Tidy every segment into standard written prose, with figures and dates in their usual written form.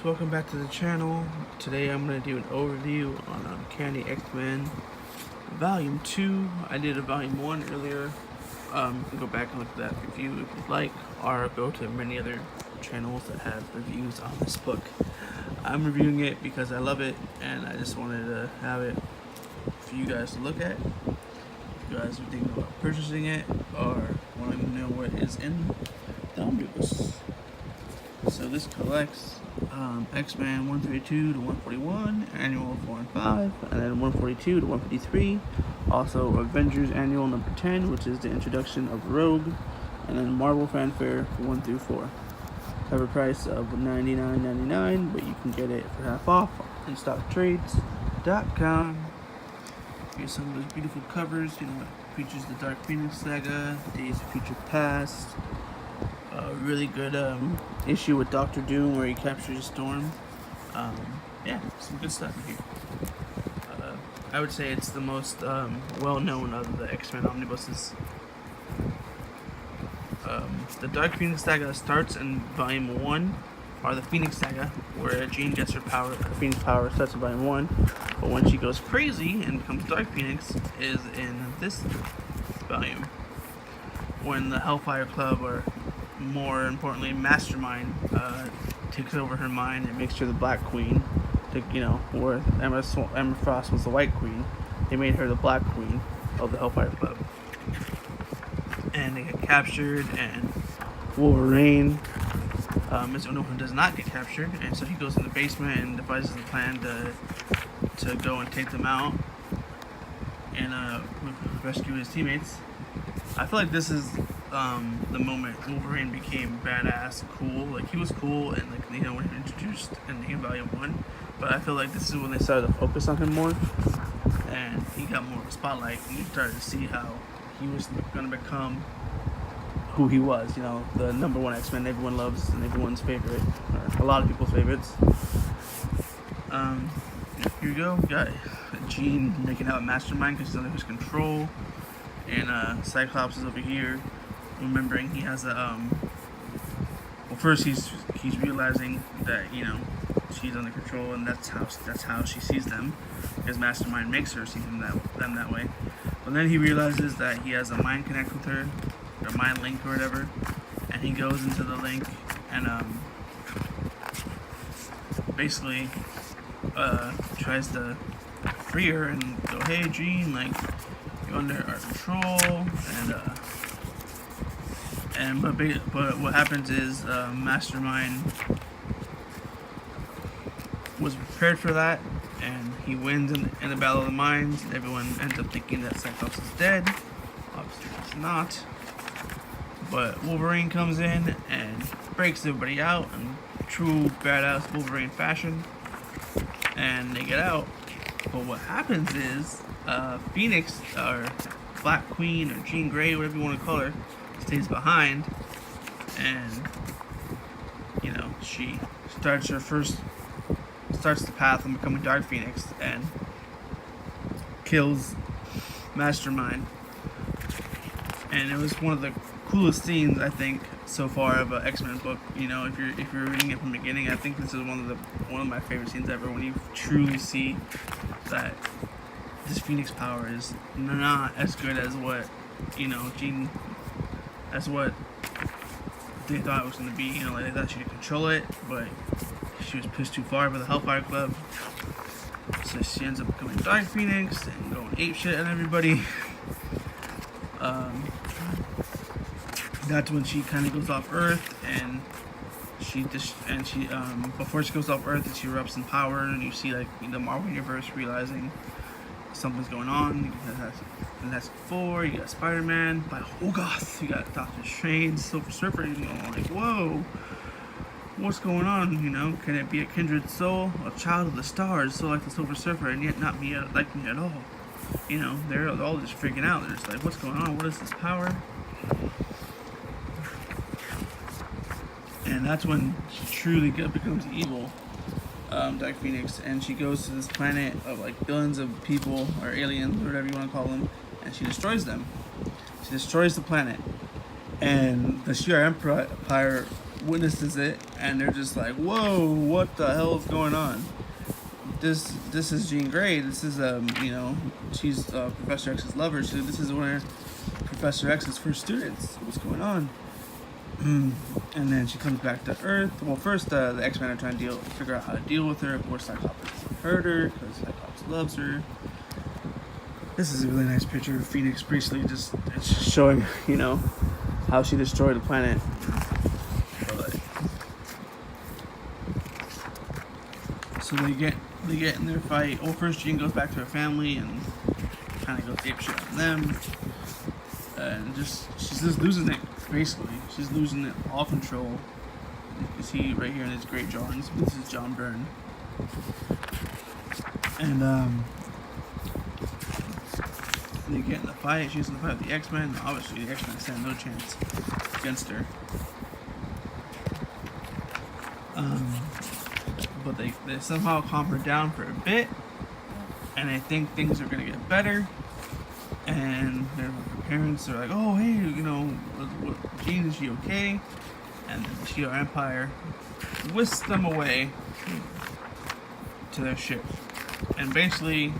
welcome back to the channel. Today I'm going to do an overview on Uncanny X-Men Volume 2. I did a Volume 1 earlier. You can go back and look at that review if you'd like, or go to many other channels that have reviews on this book. I'm reviewing it because I love it, and I just wanted to have it for you guys to look at. If you guys are thinking about purchasing it, or want to know what is in the Omnibus. So this collects X-Men 132 to 141, Annual 4 and 5, and then 142 to 153. Also Avengers Annual number 10, which is the introduction of Rogue, and then Marvel Fanfare 1 through 4. Cover price of $99.99, but you can get it for half off on StockTrades.com. Here's some of those beautiful covers. You know, it features the Dark Phoenix saga, Days of Future Past. A really good issue with Doctor Doom where he captures Storm. Yeah, some good stuff here. I would say it's the most well-known of the X-Men omnibuses. The Dark Phoenix saga starts in Volume 1, or the Phoenix saga, where Jean gets her power. Her Phoenix power starts in Volume 1, but when she goes crazy and becomes Dark Phoenix is in this volume, when the Hellfire Club, or more importantly Mastermind, takes over her mind and makes her the Black Queen. Where Emma Frost was the White Queen, they made her the Black Queen of the Hellfire Club. And they get captured, and Wolverine is the one who does not get captured, and so he goes in the basement and devises a plan to go and take them out and rescue his teammates. I feel like this is the moment Wolverine became badass, cool. Like, he was cool, and when he was introduced in Volume 1, but I feel like this is when they started to focus on him more, and he got more of a spotlight, and you started to see how he was going to become who he was, the number one X-Men everyone loves and everyone's favorite, or a lot of people's favorites. Here we go. We got Jean making out Mastermind because he's under his control, and Cyclops is over here remembering he has well, first he's realizing that she's under control, and that's how she sees them, because Mastermind makes her see them that way. But then he realizes that he has a mind connect with her, or mind link or whatever, and he goes into the link and basically tries to free her and go, "Hey Jean, you're under our control," but what happens is Mastermind was prepared for that, and he wins in the Battle of the Minds, and everyone ends up thinking that Cyclops is dead. Obviously he's not, but Wolverine comes in and breaks everybody out in true badass Wolverine fashion, and they get out. But what happens is Phoenix, or Black Queen, or Jean Grey, whatever you want to call her, stays behind, and she starts the path of becoming Dark Phoenix and kills Mastermind. And it was one of the coolest scenes, I think, so far of an X-Men book. If you're reading it from the beginning, I think this is one of my favorite scenes ever, when you truly see that this Phoenix power is not as good as what Jean, as what they thought it was going to be. They thought she could control it, but she was pushed too far by the Hellfire Club, so she ends up becoming Dark Phoenix and going apeshit at everybody. That's when she kind of goes off Earth, and before she goes off Earth, she erupts in power, and you see the Marvel Universe realizing something's going on. And that's 4. You got Spider-Man, by Hogarth. You got Dr.Strange, Silver Surfer. Whoa, what's going on? Can it be a kindred soul, a child of the stars, so like the Silver Surfer, and yet not like me at all? They're all just freaking out. They're just like, what's going on? What is this power? And that's when she truly becomes evil, Dark Phoenix, and she goes to this planet of billions of people, or aliens, or whatever you want to call them, and she destroys them. She destroys the planet, and the Shi'ar Empire witnesses it, and they're just like, "Whoa, what the hell is going on?" This is Jean Grey. This is she's Professor X's lover. So this is one of Professor X's first students. What's going on? And then she comes back to Earth. Well, first the X-Men are trying to figure out how to deal with her. Of course, Cyclops doesn't hurt her because Cyclops loves her. This is a really nice picture of Phoenix briefly, it's just showing how she destroyed the planet. So they get in their fight. Well, first Jean goes back to her family and kind of goes apeshit on them, and she's just losing it. Basically, she's losing it, all control. You can see right here in his great drawings. This is John Byrne, and they get in the fight. She's in the fight with the X-Men. Obviously, the X-Men stand no chance against her. But they somehow calm her down for a bit, and I think things are gonna get better. And her parents are like, "Oh, hey, Jean, is she okay?" And the Shi'ar Empire whisks them away to their ship, and basically,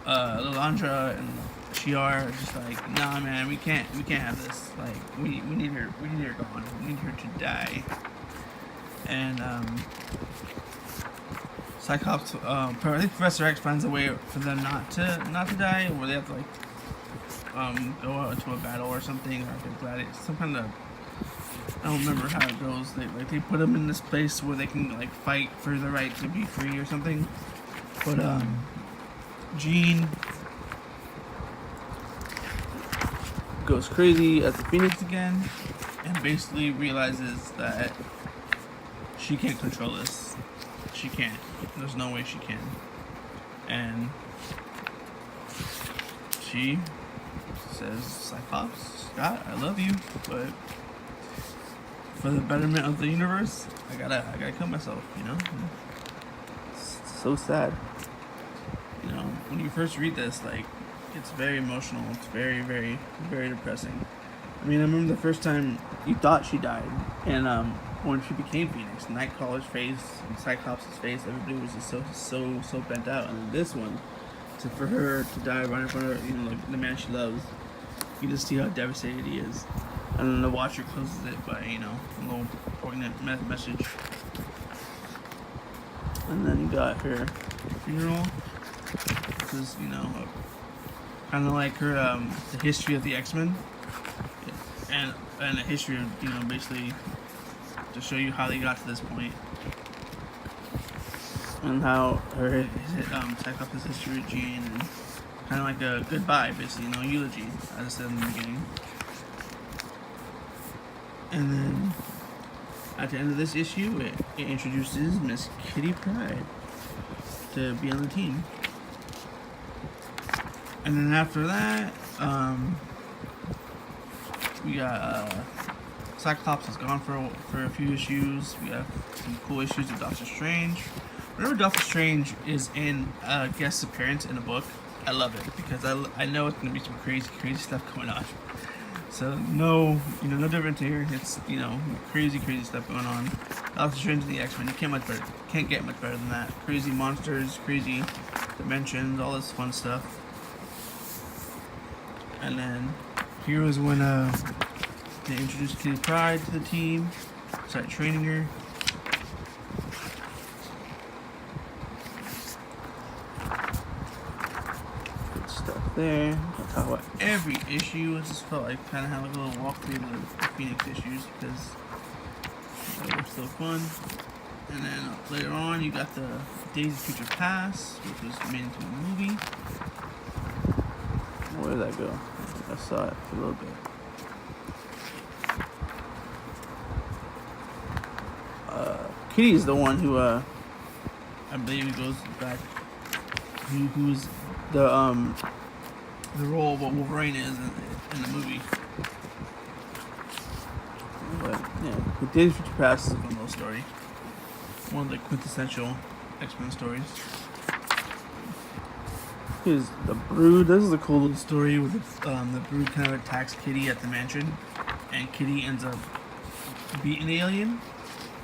Lilandra and Shi'ar are just like, "Nah, man, we can't have this. Like, we need her gone. We need her to die." And Cyclops, I think Professor X finds a way for them not to die, where they have to go out into a battle or something, or some kind of, I don't remember how it goes. They put them in this place where they can fight for the right to be free or something. But Jean goes crazy as the Phoenix again, and basically realizes that she can't control this. She can't. There's no way she can. And she says, "Cyclops, Scott, I love you, but for the betterment of the universe, I gotta kill myself." It's so sad. When you first read this, it's very emotional. It's very, very, very depressing. I remember the first time you thought she died, and when she became Phoenix, Nightcrawler's face and Cyclops' face, everybody was just so bent out. And then this one, for her to die right in front of her, the man she loves, you just see how devastated he is. And then the Watcher closes it by, a little poignant message. And then you got her funeral, which is, kind of like her, the history of the X-Men, and the history of, basically to show you how they got to this point, and how Cyclops' history with Jean, and kind of like a goodbye, basically, eulogy, as I said in the beginning. And then at the end of this issue, it introduces Miss Kitty Pryde to be on the team. And then after that, we got Cyclops is gone for a few issues. We have some cool issues of Dr.Strange. Whenever Dr. Strange is in a guest appearance in a book, I love it, because I know it's gonna be some crazy stuff going on. So no different here. It's crazy stuff going on. Doctor Strange and the X-Men, you can't get much better than that. Crazy monsters, crazy dimensions, all this fun stuff. And then here was when they introduced Kitty Pryde to the team, started training her. Good stuff there. I'll talk about every issue. I just felt like kind of having a little walkthrough of the Phoenix issues, because they were so fun. And then later on, you got the Days of Future Past, which was made into a movie. Where did that go? I saw it for a little bit. Kitty's the one who, I believe, goes back. Who's the role of what Wolverine is in the movie. But yeah, the Days of Future Past is a fun little story. One of the quintessential X-Men stories. Here's the Brood. This is a cool little story with the Brood kind of attacks Kitty at the mansion, and Kitty ends up beating the alien.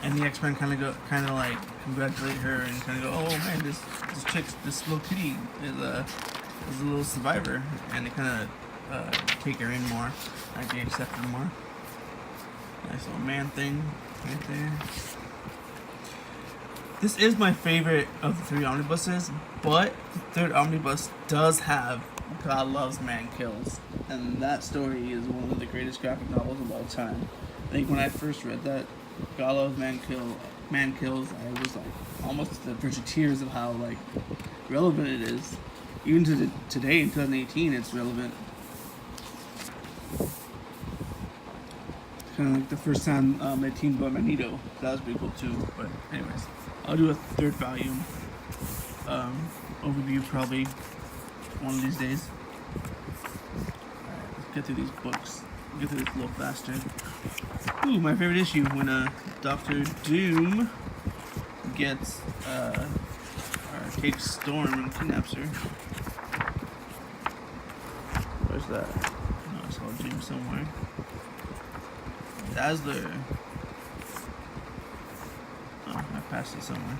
and the X-Men kind of like congratulate her and kind of go, oh man, this this little kitty is a little survivor, and they kind of take her in more, like they accept her more. Nice little man thing right there. This is my favorite of the 3 omnibuses, but the 3rd omnibus does have God Loves, Man Kills, and that story is one of the greatest graphic novels of all time. I think when I first read that, God Loves, Man Kills, I was like almost to the verge of tears of how like relevant it is. Even to today in 2018, it's relevant. Kind of like the first time they teamed up Magneto. That was pretty cool too. But anyways, I'll do a 3rd volume overview probably one of these days. Alright, let's get through these books. Get through this a little faster. Ooh, my favorite issue when Dr. Doom gets or takes Storm and kidnaps her. Where's that? No, I saw Doom somewhere. Dazzler. Oh, I passed it somewhere.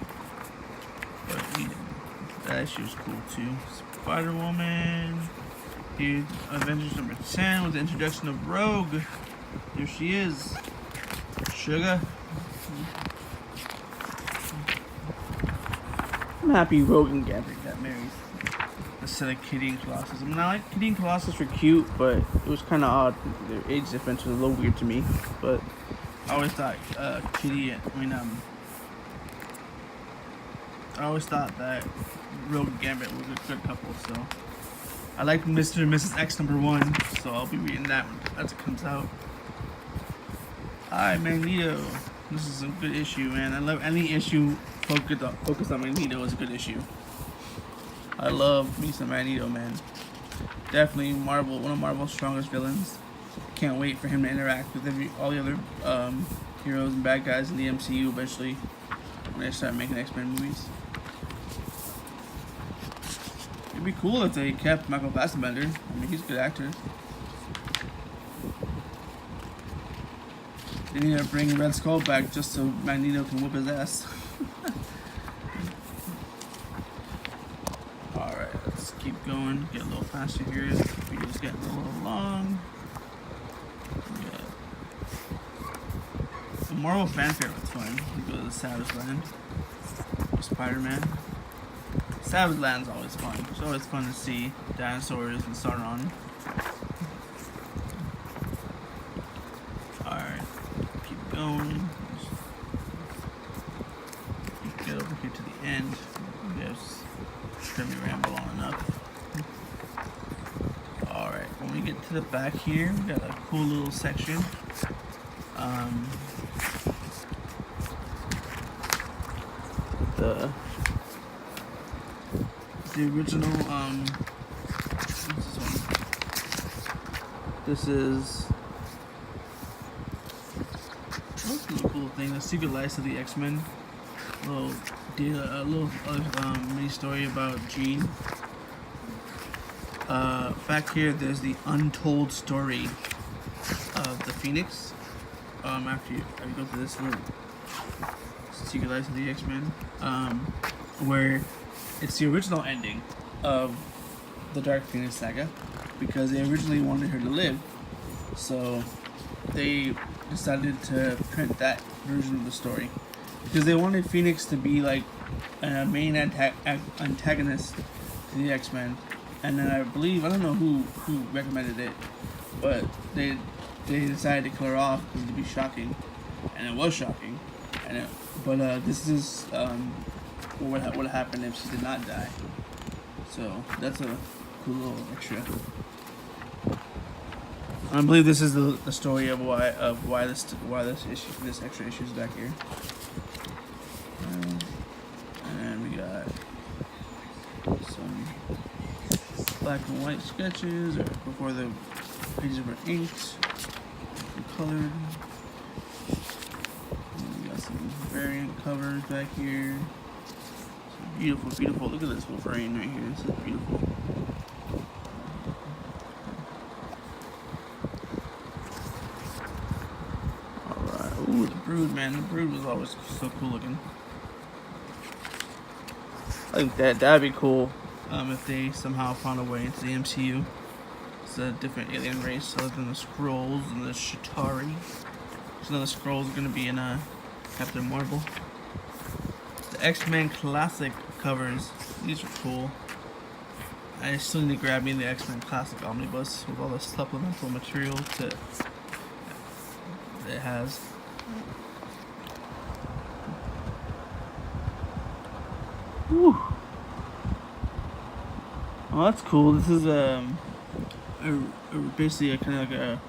But that issue is cool too. Spider-Woman. Here's Avengers number 10 with the introduction of Rogue. There she is. Sugar. I'm happy Rogue and Gambit got married instead of Kitty and Colossus. I mean, I like Kitty and Colossus were cute, but it was kind of odd. Their age difference was a little weird to me. But I always thought I always thought that Rogue and Gambit was a good couple. So I like Mr. and Mrs. X #1, so I'll be reading that one as it comes out. Hi, Magneto. This is a good issue, man. I love any issue focused on Magneto is a good issue. I love me some Magneto, man. Definitely one of Marvel's strongest villains. Can't wait for him to interact with all the other heroes and bad guys in the MCU eventually when they start making X-Men movies. It'd be cool if they kept Michael Fassbender. I mean, he's a good actor. They need to bring Red Skull back just so Magneto can whoop his ass. Alright, let's keep going. Get a little faster here. The video's getting a little long. Yeah. The Marvel fanfare was fun. We go to the Savage Land. Spider-Man. Savage Land's always fun. It's always fun to see dinosaurs and Sauron. Alright. Going. Get over here to the end. Yes, let me ramble on enough. Alright, when we get to the back here, we got a cool little section. The original, what's this one? This is a cool thing. The Secret Lives of the X-Men. A little mini story about Jean. Back here, there's the untold story of the Phoenix. After you go through this little Secret Lives of the X-Men, where it's the original ending of the Dark Phoenix saga, because they originally wanted her to live, so they decided to print that version of the story because they wanted Phoenix to be like a main antagonist to the X-Men. And then I don't know who recommended it, but they decided to kill her off because it'd be shocking, and it was shocking. But this is what would happen if she did not die. So that's a cool little extra. I believe this is the story of why this extra issue is back here. And we got some black and white sketches before the pages were inked and colored. And we got some variant covers back here. So beautiful, beautiful. Look at this Wolverine right here. This is beautiful. Ooh, the Brood, man. The Brood was always so cool looking. I think that'd be cool if they somehow found a way into the MCU. It's a different alien race other than the Skrulls and the Chitauri. So now the Skrulls are going to be in Captain Marvel. The X-Men Classic covers. These are cool. I still need to grab me the X-Men Classic Omnibus with all the supplemental material that it has. Whew. Well, that's cool. This is basically a kind of like a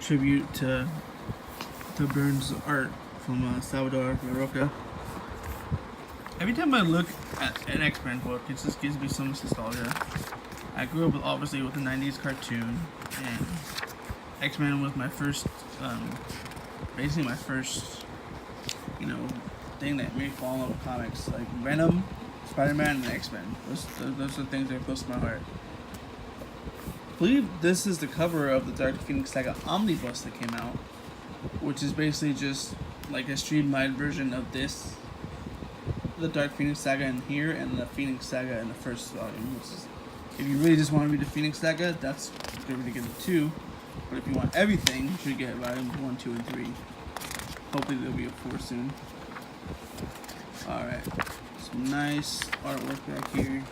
tribute to Burns' art from Salvador Roca. Every time I look at an X-Men book, it just gives me some nostalgia. I grew up obviously with the 90s cartoon, and X-Men was my first, basically my first, thing that made me fall in love with comics. Like Venom, Spider-Man, and X-Men. Those are the things that are close to my heart. I believe this is the cover of the Dark Phoenix Saga Omnibus that came out, which is basically just like a streamlined version of this. The Dark Phoenix Saga in here and the Phoenix Saga in the first volume. If you really just want to read the Phoenix Saga, that's good to get the 2. But if you want everything, you should get volumes 1, 2, and 3. Hopefully there'll be a 4 soon. Alright. Some nice artwork back here.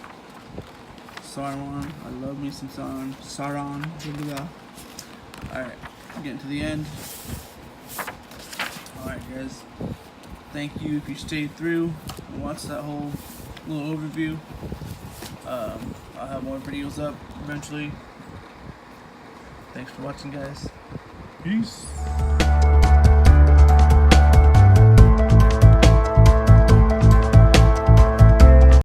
Sauron. I love me some Sauron. Alright. Getting to the end. Alright guys. Thank you if you stayed through and watched that whole little overview. I'll have more videos up eventually. Thanks for watching, guys. Peace.